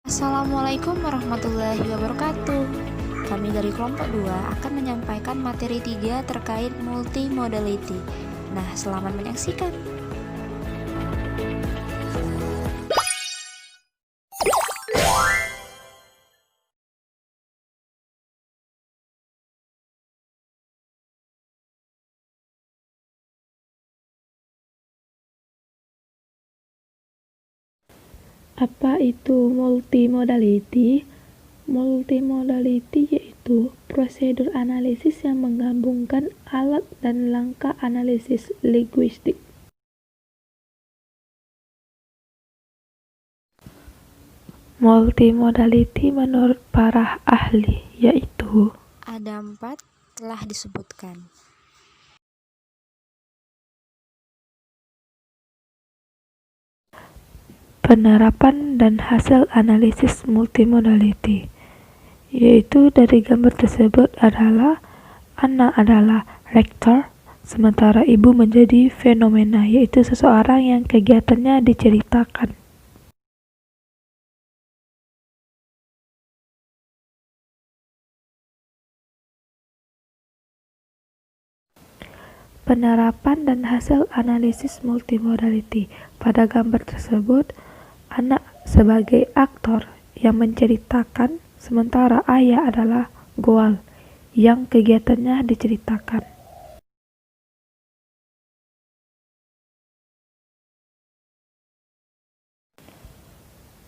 Assalamualaikum warahmatullahi wabarakatuh. Kami dari kelompok 2 akan menyampaikan materi 3 terkait multimodality. Nah, selamat menyaksikan. Apa itu multimodality? Multimodality yaitu prosedur analisis yang menggabungkan alat dan langkah analisis linguistik. Multimodality menurut para ahli yaitu Ada 4 telah disebutkan. penerapan dan hasil analisis multimodality, yaitu dari gambar tersebut adalah anak adalah rektor, sementara ibu menjadi fenomena, yaitu seseorang yang kegiatannya diceritakan. Penerapan dan hasil analisis multimodality. Pada gambar tersebut, anak sebagai aktor yang menceritakan, sementara ayah adalah goal yang kegiatannya diceritakan.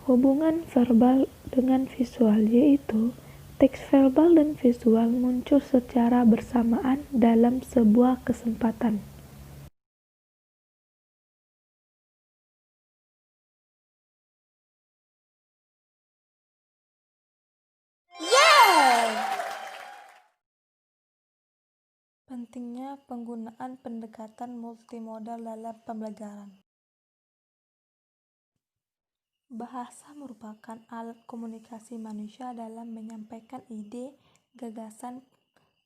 Hubungan verbal dengan visual, yaitu teks verbal dan visual muncul secara bersamaan dalam sebuah kesempatan. Pentingnya penggunaan pendekatan multimodal dalam pembelajaran. Bahasa merupakan alat komunikasi manusia dalam menyampaikan ide, gagasan,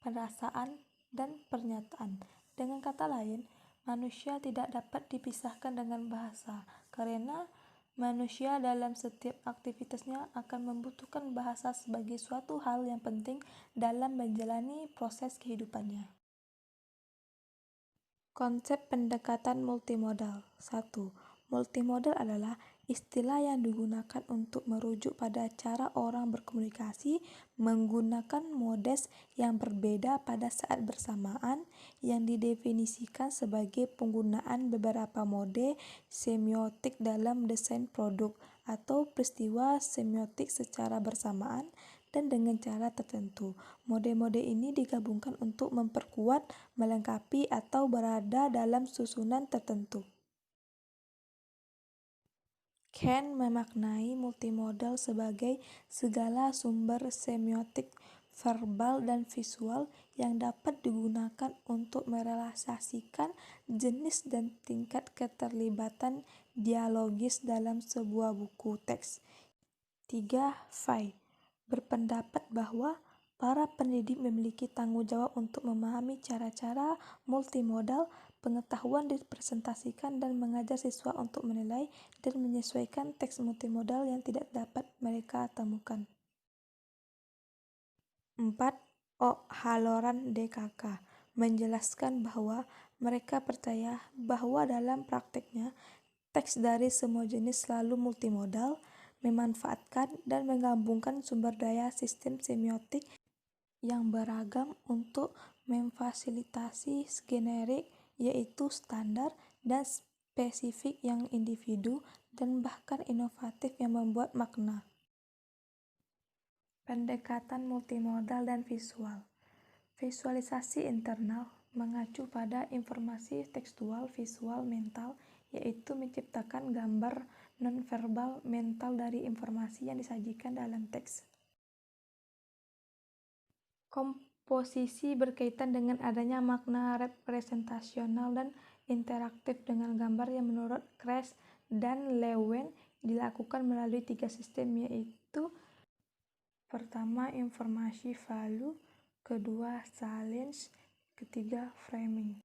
perasaan, dan pernyataan. Dengan kata lain, manusia tidak dapat dipisahkan dengan bahasa, karena manusia dalam setiap aktivitasnya akan membutuhkan bahasa sebagai suatu hal yang penting dalam menjalani proses kehidupannya. Konsep pendekatan multimodal. 1. Multimodal adalah istilah yang digunakan untuk merujuk pada cara orang berkomunikasi menggunakan modes yang berbeda pada saat bersamaan, yang didefinisikan sebagai penggunaan beberapa mode semiotik dalam desain produk atau peristiwa semiotik secara bersamaan dan dengan cara tertentu. Mode-mode ini digabungkan untuk memperkuat, melengkapi, atau berada dalam susunan tertentu. Kant memaknai multimodal sebagai segala sumber semiotik verbal dan visual yang dapat digunakan untuk merealisasikan jenis dan tingkat keterlibatan dialogis dalam sebuah buku teks. 3. Fay berpendapat bahwa para pendidik memiliki tanggung jawab untuk memahami cara-cara multimodal. Pengetahuan dipresentasikan dan mengajar siswa untuk menilai dan menyesuaikan teks multimodal yang tidak dapat mereka temukan. 4. O'Halloran DKK menjelaskan bahwa mereka percaya bahwa dalam prakteknya teks dari semua jenis selalu multimodal, memanfaatkan dan menggabungkan sumber daya sistem semiotik yang beragam untuk memfasilitasi generik, yaitu standar, dan spesifik yang individu, dan bahkan inovatif yang membuat makna. Pendekatan multimodal dan visual. Visualisasi internal mengacu pada informasi tekstual visual mental, yaitu menciptakan gambar nonverbal mental dari informasi yang disajikan dalam teks. Komposisi berkaitan dengan adanya makna representasional dan interaktif dengan gambar yang menurut Kress dan Lewin dilakukan melalui 3 sistem, yaitu pertama informasi value, kedua salience, ketiga framing.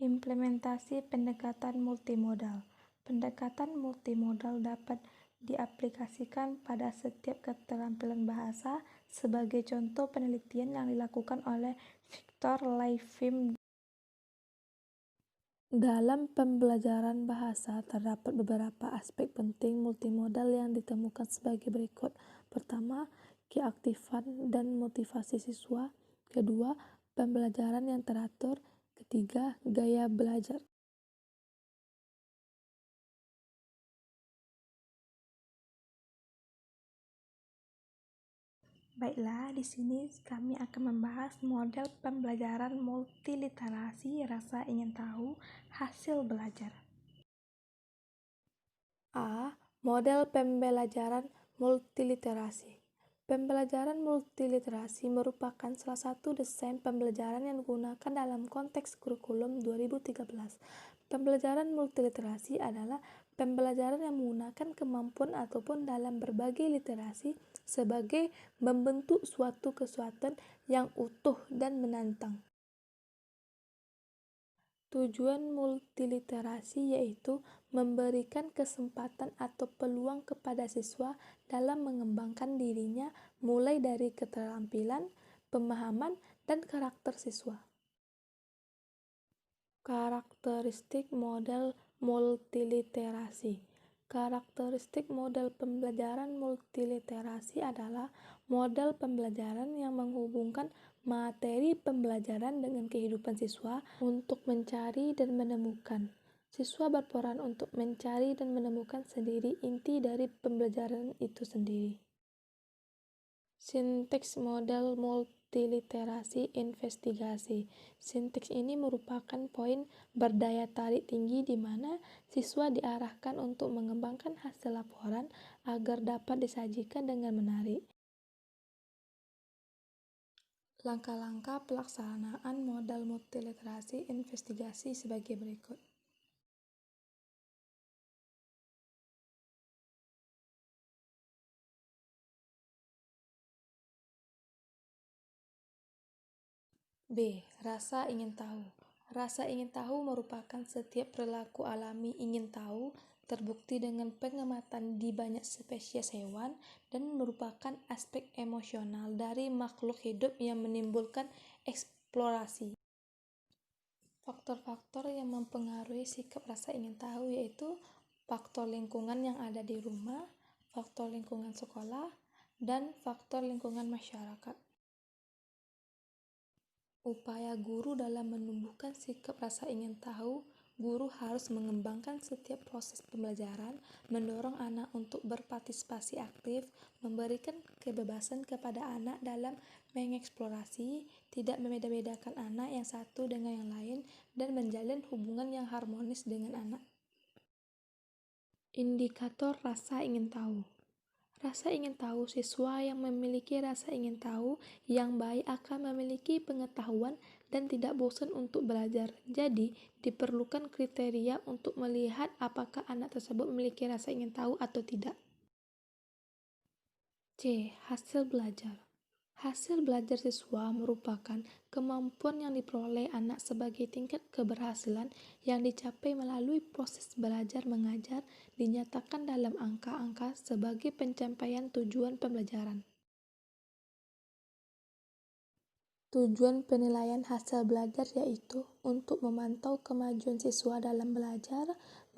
Implementasi pendekatan multimodal. Pendekatan multimodal dapat diaplikasikan pada setiap keterampilan bahasa. Sebagai contoh penelitian yang dilakukan oleh Victor Leifim dalam pembelajaran bahasa, terdapat beberapa aspek penting multimodal yang ditemukan sebagai berikut. Pertama, keaktifan dan motivasi siswa. Kedua, pembelajaran yang teratur. Ketiga, gaya belajar. Baiklah, di sini kami akan membahas model pembelajaran multiliterasi, rasa ingin tahu, hasil belajar. A. Model pembelajaran multiliterasi. Pembelajaran multiliterasi merupakan salah satu desain pembelajaran yang digunakan dalam konteks kurikulum 2013. Pembelajaran multiliterasi adalah pembelajaran yang menggunakan kemampuan ataupun dalam berbagai literasi sebagai membentuk suatu kesatuan yang utuh dan menantang. Tujuan multiliterasi yaitu memberikan kesempatan atau peluang kepada siswa dalam mengembangkan dirinya mulai dari keterampilan, pemahaman, dan karakter siswa. Karakteristik model multiliterasi. Karakteristik model pembelajaran multiliterasi adalah model pembelajaran yang menghubungkan materi pembelajaran dengan kehidupan siswa untuk mencari dan menemukan. Siswa berperan untuk mencari dan menemukan sendiri inti dari pembelajaran itu sendiri. Sinteks model multiliterasi investigasi. Sinteks ini merupakan poin berdaya tarik tinggi di mana siswa diarahkan untuk mengembangkan hasil laporan agar dapat disajikan dengan menarik. Langkah-langkah pelaksanaan model multiliterasi investigasi sebagai berikut. B. Rasa ingin tahu. Rasa ingin tahu merupakan setiap perilaku alami ingin tahu terbukti dengan pengamatan di banyak spesies hewan dan merupakan aspek emosional dari makhluk hidup yang menimbulkan eksplorasi. Faktor-faktor yang mempengaruhi sikap rasa ingin tahu yaitu faktor lingkungan yang ada di rumah, faktor lingkungan sekolah, dan faktor lingkungan masyarakat. Upaya guru dalam menumbuhkan sikap rasa ingin tahu, guru harus mengembangkan setiap proses pembelajaran, mendorong anak untuk berpartisipasi aktif, memberikan kebebasan kepada anak dalam mengeksplorasi, tidak membeda-bedakan anak yang satu dengan yang lain, dan menjalin hubungan yang harmonis dengan anak. Indikator rasa ingin tahu. Rasa ingin tahu, siswa yang memiliki rasa ingin tahu yang baik akan memiliki pengetahuan dan tidak bosan untuk belajar. Jadi, diperlukan kriteria untuk melihat apakah anak tersebut memiliki rasa ingin tahu atau tidak. C. Hasil belajar. Hasil belajar siswa merupakan kemampuan yang diperoleh anak sebagai tingkat keberhasilan yang dicapai melalui proses belajar mengajar, dinyatakan dalam angka-angka sebagai pencapaian tujuan pembelajaran. Tujuan penilaian hasil belajar yaitu untuk memantau kemajuan siswa dalam belajar,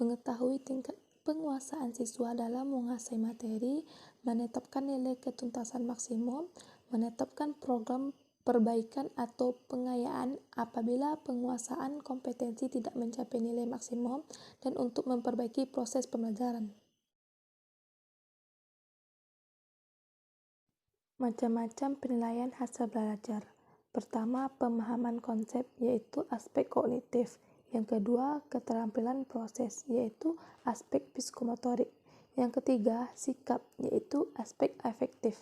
mengetahui tingkat penguasaan siswa dalam menguasai materi, menetapkan nilai ketuntasan maksimum, menetapkan program perbaikan atau pengayaan apabila penguasaan kompetensi tidak mencapai nilai maksimum, dan untuk memperbaiki proses pembelajaran. Macam-macam penilaian hasil belajar. Pertama, pemahaman konsep, yaitu aspek kognitif. Yang kedua, keterampilan proses, yaitu aspek psikomotorik. Yang ketiga, sikap, yaitu aspek afektif.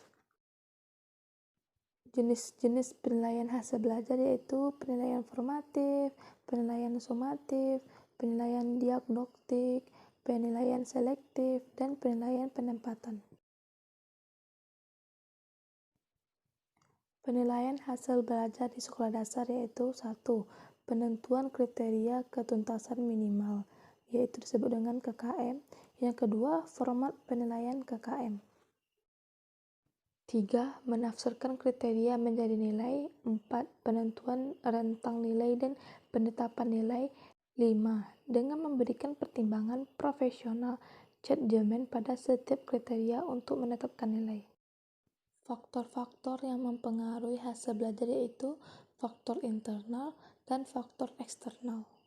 Jenis-jenis penilaian hasil belajar yaitu penilaian formatif, penilaian sumatif, penilaian diagnostik, penilaian selektif, dan penilaian penempatan. Penilaian hasil belajar di sekolah dasar yaitu 1. Penentuan kriteria ketuntasan minimal, yaitu disebut dengan KKM. Yang kedua, format penilaian KKM. 3. Menafsirkan kriteria menjadi nilai. 4. Penentuan rentang nilai dan penetapan nilai. 5. Dengan memberikan pertimbangan profesional judgement pada setiap kriteria untuk menetapkan nilai. Faktor-faktor yang mempengaruhi hasil belajar yaitu faktor internal dan faktor eksternal.